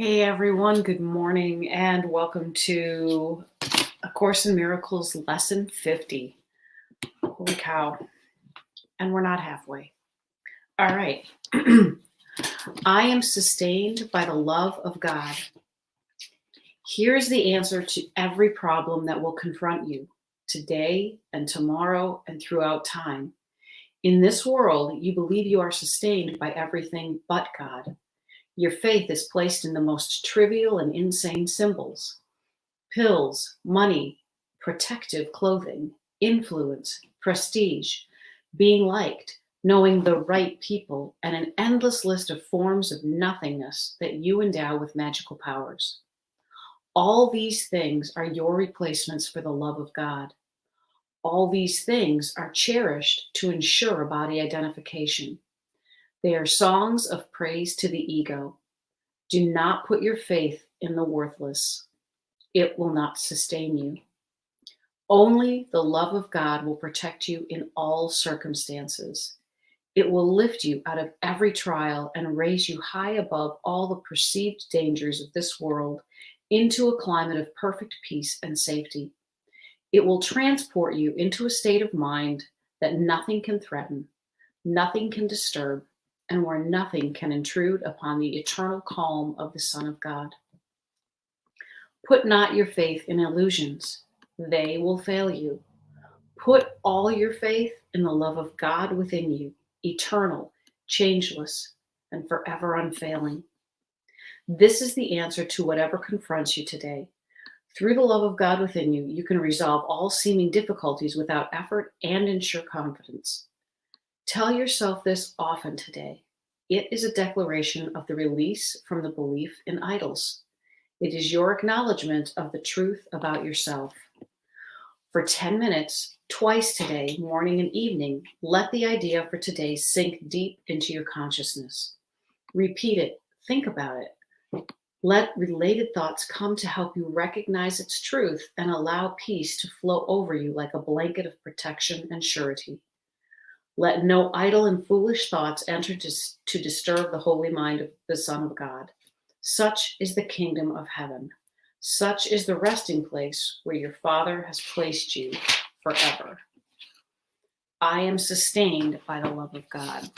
Hey everyone, good morning and welcome to A Course in Miracles Lesson 50. Holy cow. And we're not halfway. All right. I am sustained by the love of God. Here's the answer to every problem that will confront you today and tomorrow and throughout time. In this world, you believe you are sustained by everything but God. Your faith is placed in the most trivial and insane symbols. Pills, money, protective clothing, influence, prestige, being liked, knowing the right people, and an endless list of forms of nothingness that you endow with magical powers. All these things are your replacements for the love of God. All these things are cherished to ensure body identification. They are songs of praise to the ego. Do not put your faith in the worthless. It will not sustain you. Only the love of God will protect you in all circumstances. It will lift you out of every trial and raise you high above all the perceived dangers of this world into a climate of perfect peace and safety. It will transport you into a state of mind that nothing can threaten, nothing can disturb, and where nothing can intrude upon the eternal calm of the Son of God. Put not your faith in illusions. They will fail you. Put all your faith in the love of God within you, eternal, changeless, and forever unfailing. This is the answer to whatever confronts you today. Through the love of God within you, you can resolve all seeming difficulties without effort and ensure confidence. Tell yourself this often today. It is a declaration of the release from the belief in idols. It is your acknowledgement of the truth about yourself. For 10 minutes, twice today, morning and evening, let the idea for today sink deep into your consciousness. Repeat it. Think about it. Let related thoughts come to help you recognize its truth and allow peace to flow over you like a blanket of protection and surety. Let no idle and foolish thoughts enter to disturb the holy mind of the Son of God. Such is the kingdom of heaven. Such is the resting place where your Father has placed you forever. I am sustained by the love of God.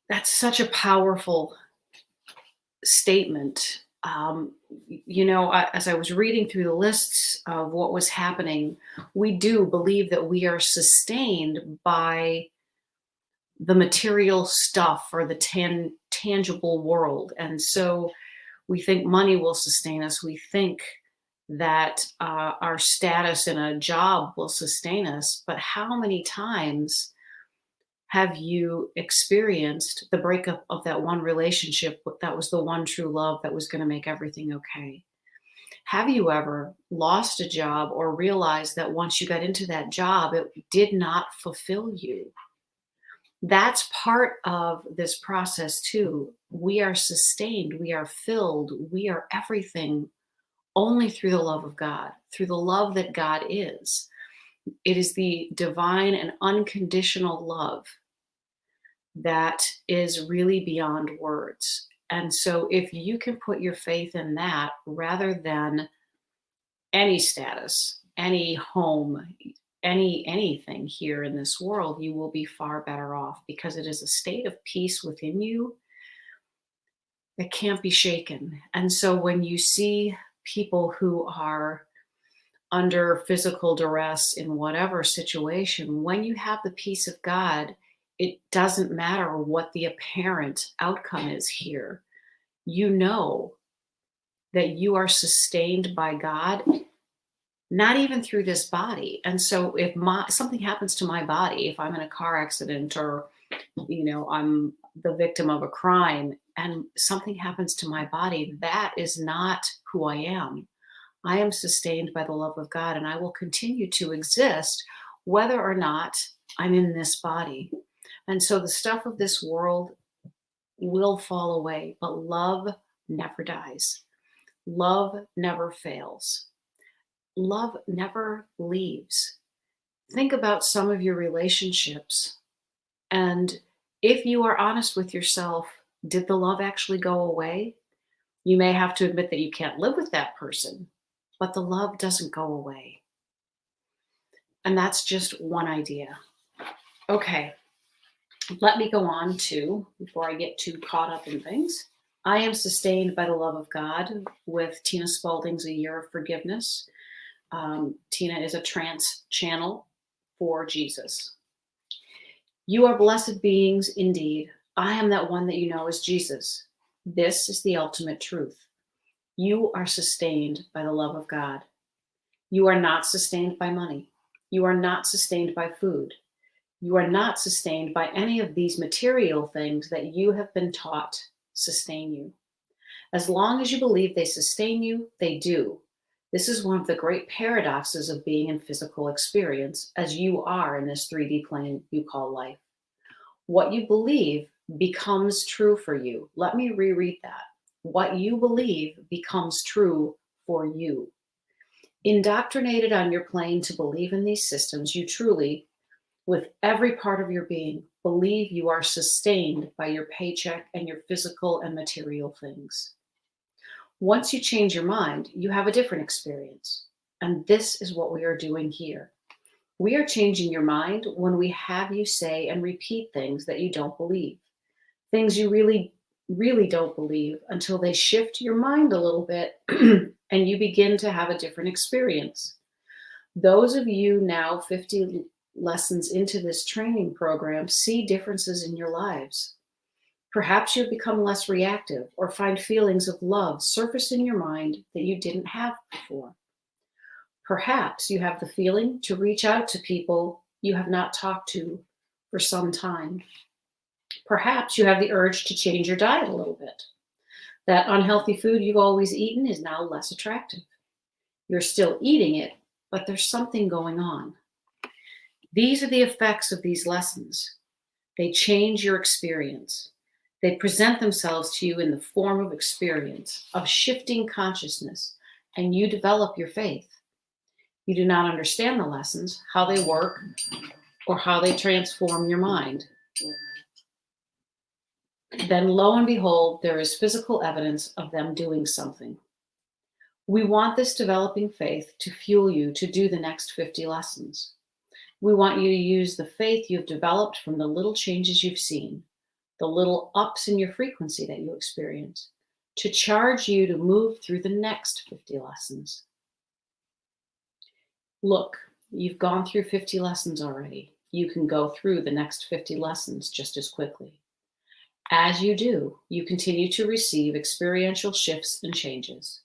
That's such a powerful statement. As I was reading through the lists of what was happening, we do believe that we are sustained by the material stuff or the tangible world. And so we think money will sustain us. We think that our status in a job will sustain us. But how many times have you experienced the breakup of that one relationship that was the one true love that was going to make everything okay? Have you ever lost a job or realized that once you got into that job, it did not fulfill you? That's part of this process too. We are sustained, we are filled, we are everything only through the love of God, through the love that God is. It is the divine and unconditional love that is really beyond words. And so if you can put your faith in that rather than any status, any home, anything here in this world, you will be far better off because it is a state of peace within you that can't be shaken. And so when you see people who are under physical duress in whatever situation, when you have the peace of God, it doesn't matter what the apparent outcome is here. You know that you are sustained by God, not even through this body. And so if something happens to my body, if I'm in a car accident or, I'm the victim of a crime and something happens to my body, that is not who I am. I am sustained by the love of God, and I will continue to exist whether or not I'm in this body. And so the stuff of this world will fall away, but love never dies. Love never fails. Love never leaves. Think about some of your relationships. And if you are honest with yourself, Did the love actually go away? You may have to admit that you can't live with that person, but the love doesn't go away. And that's just one idea. Okay, let me go on to, before I get too caught up in things. I am sustained by the love of God with Tina Spalding's A Year of Forgiveness. Tina is a trance channel for Jesus. You are blessed beings indeed. I am that one that you know as Jesus. This is the ultimate truth. You are sustained by the love of God. You are not sustained by money. You are not sustained by food. You are not sustained by any of these material things that you have been taught sustain you. As long as you believe they sustain you, they do. This is one of the great paradoxes of being in physical experience, as you are in this 3D plane you call life. What you believe becomes true for you. Let me reread that. What you believe becomes true for you. Indoctrinated on your plane to believe in these systems, you truly, with every part of your being, believe you are sustained by your paycheck and your physical and material things. Once you change your mind, you have a different experience. And this is what we are doing here. We are changing your mind when we have you say and repeat things that you don't believe, things you really, really don't believe until they shift your mind a little bit and you begin to have a different experience. Those of you now 50 lessons into this training program see differences in your lives. Perhaps you've become less reactive or find feelings of love surface in your mind that you didn't have before. Perhaps you have the feeling to reach out to people you have not talked to for some time. Perhaps you have the urge to change your diet a little bit. That unhealthy food you've always eaten is now less attractive. You're still eating it, but there's something going on. These are the effects of these lessons. They change your experience. They present themselves to you in the form of experience, of shifting consciousness, and you develop your faith. You do not understand the lessons, how they work, or how they transform your mind. Then lo and behold, there is physical evidence of them doing something. We want this developing faith to fuel you to do the next 50 lessons. We want you to use the faith you've developed from the little changes you've seen, the little ups in your frequency that you experience, to charge you to move through the next 50 lessons. Look, you've gone through 50 lessons already. You can go through the next 50 lessons just as quickly. As you do, you continue to receive experiential shifts and changes.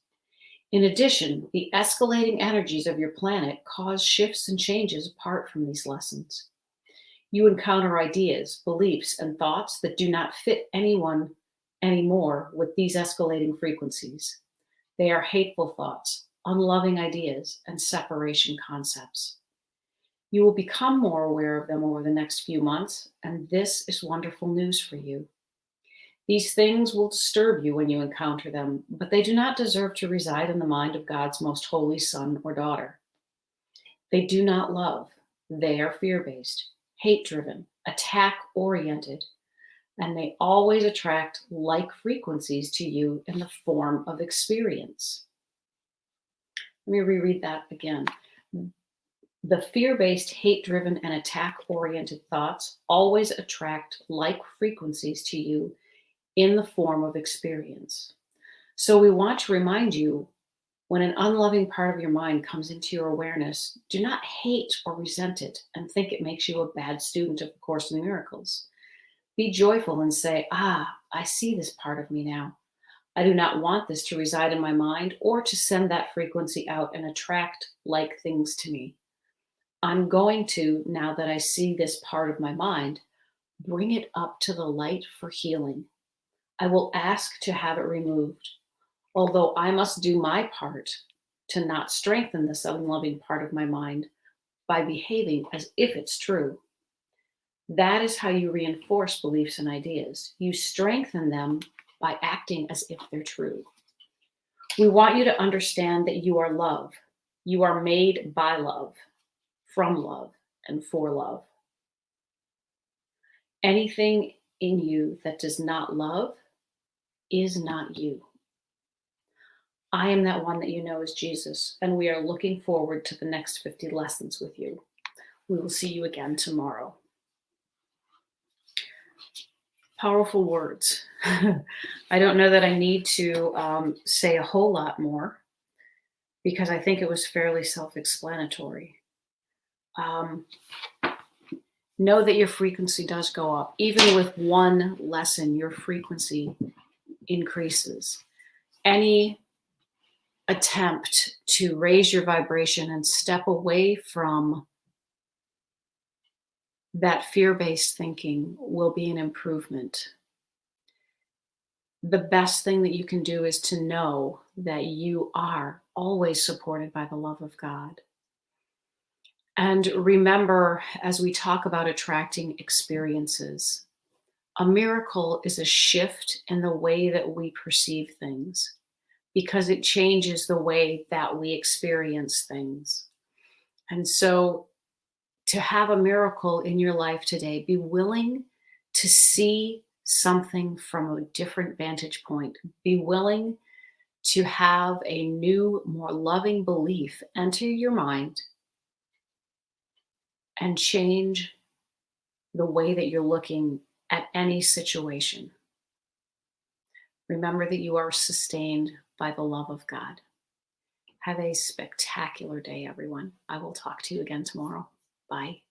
In addition, the escalating energies of your planet cause shifts and changes apart from these lessons. You encounter ideas, beliefs, and thoughts that do not fit anyone anymore with these escalating frequencies. They are hateful thoughts, unloving ideas, and separation concepts. You will become more aware of them over the next few months, and this is wonderful news for you. These things will disturb you when you encounter them, but they do not deserve to reside in the mind of God's most holy son or daughter. They do not love. They are fear-based, hate-driven, attack-oriented, and they always attract like frequencies to you in the form of experience. Let me reread that again. The fear-based, hate-driven, and attack-oriented thoughts always attract like frequencies to you in the form of experience. So we want to remind you, when an unloving part of your mind comes into your awareness, do not hate or resent it and think it makes you a bad student of A Course in Miracles. Be joyful and say, I see this part of me now. I do not want this to reside in my mind or to send that frequency out and attract like things to me. I'm going to, now that I see this part of my mind, bring it up to the light for healing. I will ask to have it removed, although I must do my part to not strengthen this unloving part of my mind by behaving as if it's true. That is how you reinforce beliefs and ideas. You strengthen them by acting as if they're true. We want you to understand that you are love. You are made by love, from love, and for love. Anything in you that does not love is not you. I am that one that you know as Jesus, and we are looking forward to the next 50 lessons with you. We will see you again tomorrow. Powerful words. I don't know that I need to say a whole lot more because I think it was fairly self-explanatory. Um, know that your frequency does go up. Even with one lesson, your frequency increases. Any attempt to raise your vibration and step away from that fear-based thinking will be an improvement. The best thing that you can do is to know that you are always supported by the love of God. And remember, as we talk about attracting experiences, a miracle is a shift in the way that we perceive things because it changes the way that we experience things. And so to have a miracle in your life today, be willing to see something from a different vantage point. Be willing to have a new, more loving belief enter your mind and change the way that you're looking at any situation. Remember that you are sustained by the love of God. Have a spectacular day, everyone. I will talk to you again tomorrow. Bye.